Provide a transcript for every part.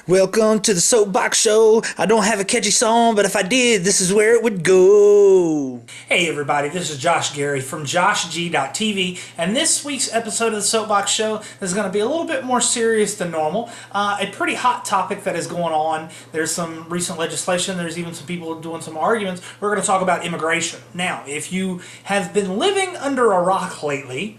Welcome to the Soapbox Show. I don't have a catchy song, but if I did, this is where it would go. Hey everybody, this is Josh Gary from joshg.tv, and this week's episode of the Soapbox Show is going to be a little bit more serious than normal. A pretty hot topic that is going on. There's some recent legislation, there's even some people doing some arguments. We're going to talk about immigration. Now, if you have been living under a rock lately,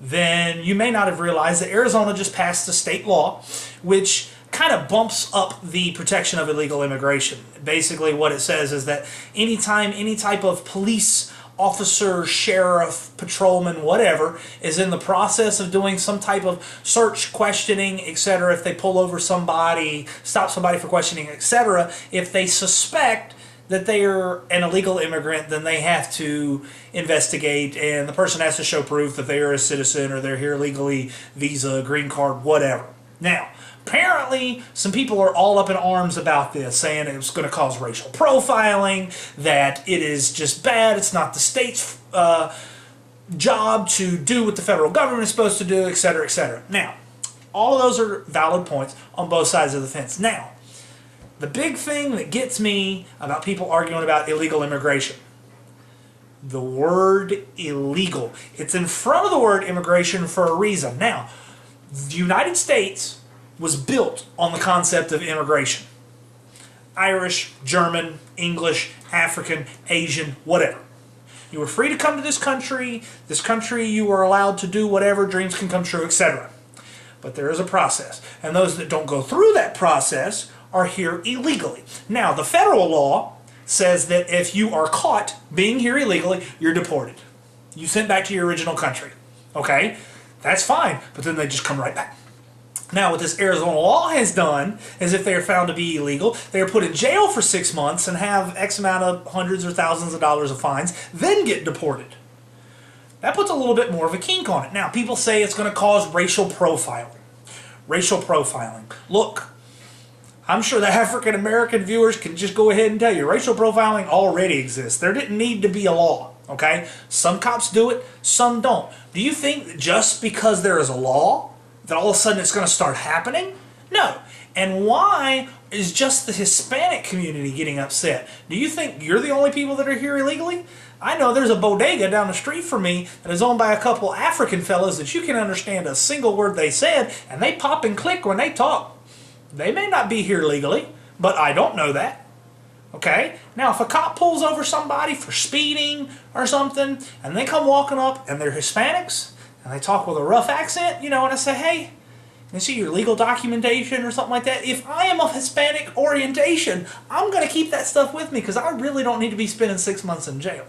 then you may not have realized that Arizona just passed a state law which kind of bumps up the protection of illegal immigration. Basically what it says is that anytime any type of police officer, sheriff, patrolman, whatever, is in the process of doing some type of search, questioning, etc., if they pull over somebody, stop somebody for questioning, etc., if they suspect that they are an illegal immigrant, then they have to investigate, and the person has to show proof that they are a citizen or they're here legally, visa, green card, whatever. Now, apparently, some people are all up in arms about this, saying it's going to cause racial profiling, that it is just bad, it's not the state's job to do what the federal government is supposed to do, etc., etc. Now, all of those are valid points on both sides of the fence. Now, the big thing that gets me about people arguing about illegal immigration, the word illegal. It's in front of the word immigration for a reason. Now, the United States was built on the concept of immigration. Irish, German, English, African, Asian, whatever. You were free to come to this country you were allowed to do whatever, dreams can come true, etc. But there is a process, and those that don't go through that process are here illegally. Now, the federal law says that if you are caught being here illegally, you're deported. You sent back to your original country. Okay? That's fine, but then they just come right back. Now, what this Arizona law has done is if they are found to be illegal, they are put in jail for 6 months and have X amount of hundreds or thousands of dollars of fines, then get deported. That puts a little bit more of a kink on it. Now, people say it's going to cause racial profiling. Racial profiling. Look, I'm sure the African American viewers can just go ahead and tell you, racial profiling already exists. There didn't need to be a law, okay? Some cops do it, some don't. Do you think that just because there is a law, that all of a sudden it's going to start happening? No. And why is just the Hispanic community getting upset? Do you think you're the only people that are here illegally? I know there's a bodega down the street from me that is owned by a couple African fellows that you can understand a single word they said, and they pop and click when they talk. They may not be here legally, but I don't know that. Okay? Now, if a cop pulls over somebody for speeding or something, and they come walking up and they're Hispanics, and they talk with a rough accent, and I say, hey, can I see your legal documentation or something like that? If I am of Hispanic orientation, I'm going to keep that stuff with me because I really don't need to be spending 6 months in jail.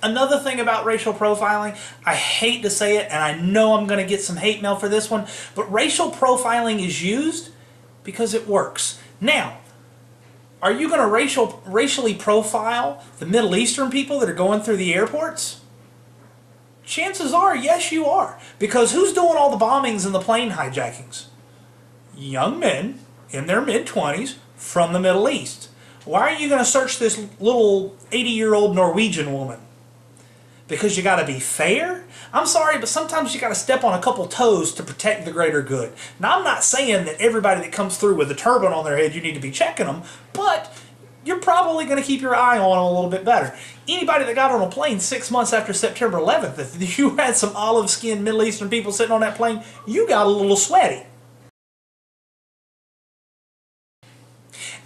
Another thing about racial profiling, I hate to say it, and I know I'm going to get some hate mail for this one, but racial profiling is used because it works. Now, are you going to racially profile the Middle Eastern people that are going through the airports? Chances are, yes, you are. Because who's doing all the bombings and the plane hijackings? Young men in their mid-20s from the Middle East. Why are you going to search this little 80-year-old Norwegian woman? Because you got to be fair? I'm sorry, but sometimes you got to step on a couple toes to protect the greater good. Now, I'm not saying that everybody that comes through with a turban on their head, you need to be checking them, but you're probably going to keep your eye on them a little bit better. Anybody that got on a plane 6 months after September 11th, if you had some olive-skinned Middle Eastern people sitting on that plane, you got a little sweaty.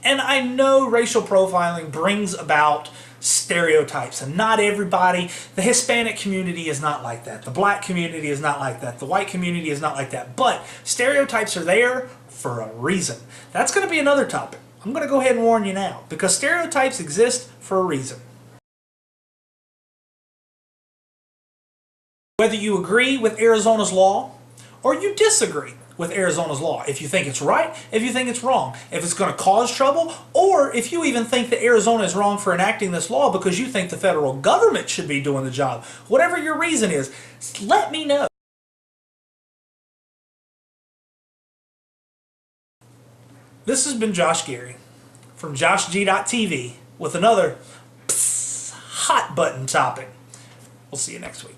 And I know racial profiling brings about stereotypes, and not everybody, the Hispanic community is not like that, the black community is not like that, the white community is not like that, but stereotypes are there for a reason. That's going to be another topic. I'm going to go ahead and warn you now, because stereotypes exist for a reason. Whether you agree with Arizona's law or you disagree with Arizona's law, if you think it's right, if you think it's wrong, if it's going to cause trouble, or if you even think that Arizona is wrong for enacting this law because you think the federal government should be doing the job, whatever your reason is, let me know. This has been Josh Gary from joshg.tv with another hot button topic. We'll see you next week.